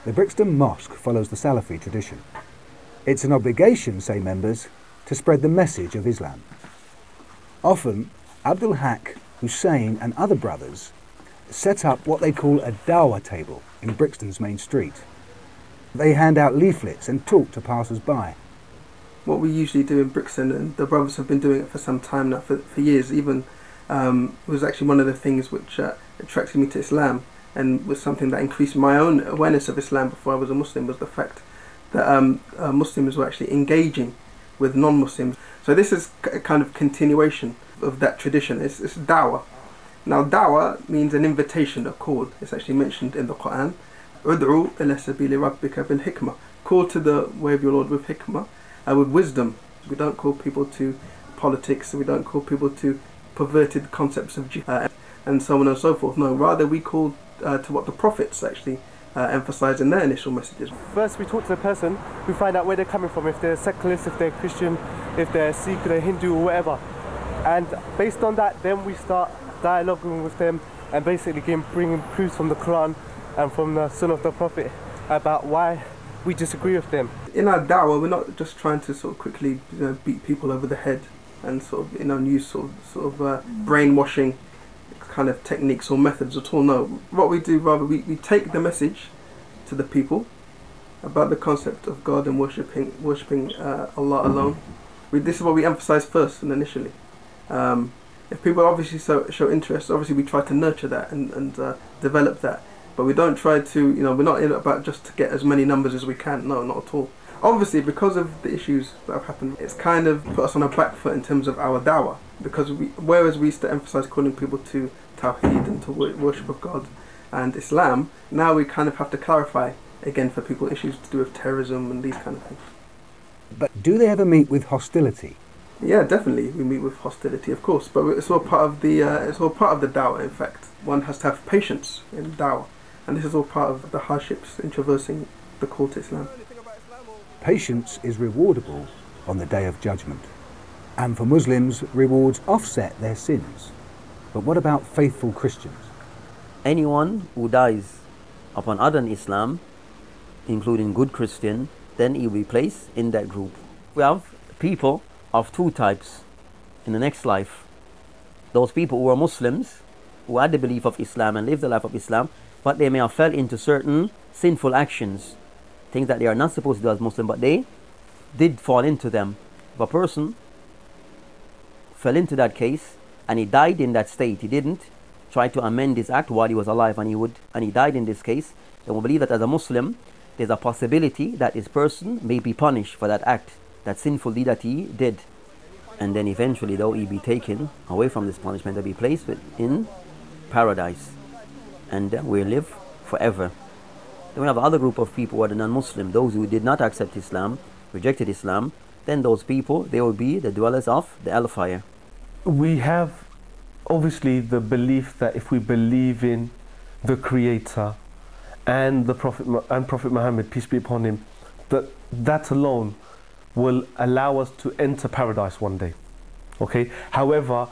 The Brixton Mosque follows the Salafi tradition. It's an obligation, say members, to spread the message of Islam. Often, Abdul Haq, Hussein and other brothers set up what they call a Dawah table in Brixton's main street. They hand out leaflets and talk to passers-by. What we usually do in Brixton, and the brothers have been doing it for some time now, for years even, was actually one of the things which attracted me to Islam and was something that increased my own awareness of Islam before I was a Muslim, was the fact that Muslims were actually engaging with non-Muslims. So this is a kind of continuation of that tradition. It's Dawah. Now Dawah means an invitation, a call. It's actually mentioned in the Quran. Ud'u ila sabili rabbika bil hikmah. Call to the way of your Lord with hikmah, with wisdom. We don't call people to politics, we don't call people to perverted concepts of jihad and so on and so forth. No, rather we call to what the prophets actually emphasise in their initial messages. First we talk to the person, we find out where they're coming from, if they're secularist, if they're Christian, if they're Sikh, they're Hindu or whatever. And based on that, then we start dialoguing with them and basically bringing proofs from the Quran and from the Sunnah of the Prophet about why we disagree with them. In our da'wah, we're not just trying to sort of quickly beat people over the head and sort of use sort of brainwashing kind of techniques or methods at all. No, what we do rather, we take the message to the people about the concept of God and worshipping Allah alone. This is what we emphasize first and initially. If people obviously show interest, obviously we try to nurture that and develop that. But we don't try to, we're not in it about just to get as many numbers as we can. No, not at all. Obviously, because of the issues that have happened, it's kind of put us on a back foot in terms of our da'wah. Because whereas we used to emphasize calling people to Tawheed and to worship of God and Islam, now we kind of have to clarify again for people issues to do with terrorism and these kind of things. But do they ever meet with hostility? Yeah, definitely we meet with hostility, of course. But it's all part of the da'wah. In fact, one has to have patience in da'wah. And this is all part of the hardships in traversing the call to Islam. Patience is rewardable on the Day of Judgment. And for Muslims, rewards offset their sins. But what about faithful Christians? Anyone who dies upon other than Islam, including good Christian, then he will be placed in that group. We have people of two types in the next life. Those people who are Muslims, who had the belief of Islam and lived the life of Islam, but they may have fell into certain sinful actions, things that they are not supposed to do as Muslim, but they did fall into them. If a person fell into that case and he died in that state, he didn't try to amend his act while he was alive and he died in this case, then we believe that as a Muslim, there's a possibility that this person may be punished for that act, that sinful deed that he did. And then eventually, though, he be taken away from this punishment and be placed in paradise. And we live forever. Then we have another group of people who are the non-Muslim, those who did not accept Islam, rejected Islam. Then those people, they will be the dwellers of the hellfire. We have obviously the belief that if we believe in the Creator and the Prophet Muhammad, peace be upon him, that alone will allow us to enter paradise one day. Okay. However,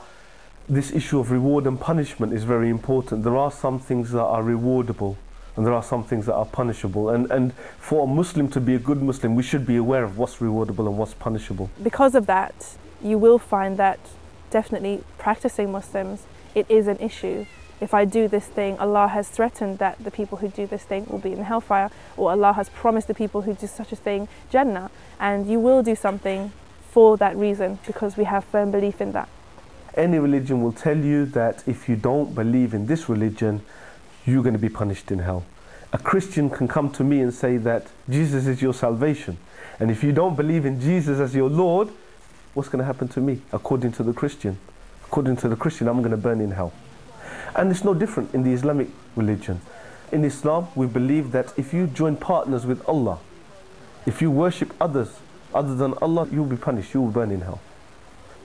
this issue of reward and punishment is very important. There are some things that are rewardable and there are some things that are punishable. And for a Muslim to be a good Muslim, we should be aware of what's rewardable and what's punishable. Because of that, you will find that definitely practicing Muslims, it is an issue. If I do this thing, Allah has threatened that the people who do this thing will be in hellfire, or Allah has promised the people who do such a thing Jannah, and you will do something for that reason because we have firm belief in that. Any religion will tell you that if you don't believe in this religion, you're going to be punished in hell. A Christian can come to me and say that Jesus is your salvation. And if you don't believe in Jesus as your Lord, what's going to happen to me? According to the Christian, I'm going to burn in hell. And it's no different in the Islamic religion. In Islam, we believe that if you join partners with Allah, if you worship others other than Allah, you'll be punished, you will burn in hell.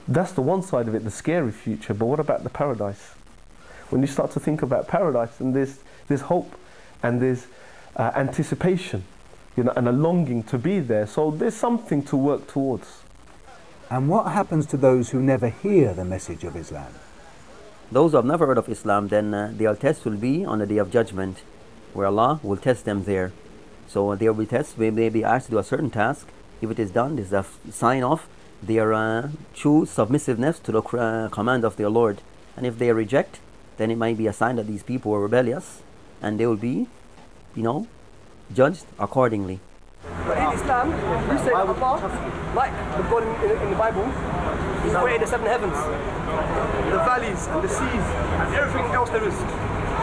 That's the one side of it, the scary future. But what about the paradise? When you start to think about paradise, and there's hope and there's anticipation, and a longing to be there. So there's something to work towards. And what happens to those who never hear the message of Islam? Those who have never heard of Islam, then their test will be on the Day of Judgment, where Allah will test them there. So there will be tests where they be asked to do a certain task. If it is done, this is a sign of their true submissiveness to the command of their Lord. And if they reject, then it might be a sign that these people were rebellious, and they will be, judged accordingly. But in Islam, we say Allah, like the God in the Bible, He created the 7 heavens, the valleys and the seas and everything else there is.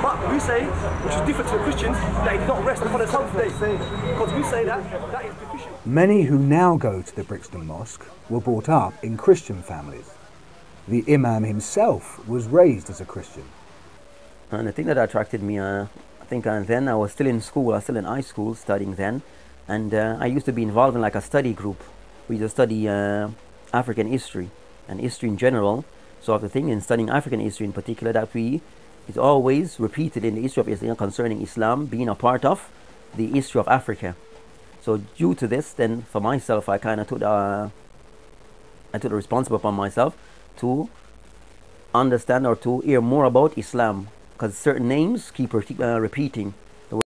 But we say, which is different to the Christians, that He did not rest upon the seventh day, because we say that is deficient. Many who now go to the Brixton Mosque were brought up in Christian families. The Imam himself was raised as a Christian. And the thing that attracted me, I think then I was still in school, I was still in high school studying then, and I used to be involved in like a study group. We used to study African history and history in general. So the thing in studying African history in particular that is always repeated in the history of Islam concerning Islam being a part of the history of Africa. So due to this, then for myself, I kind of took the responsibility upon myself to understand or to hear more about Islam, because certain names keep repeating.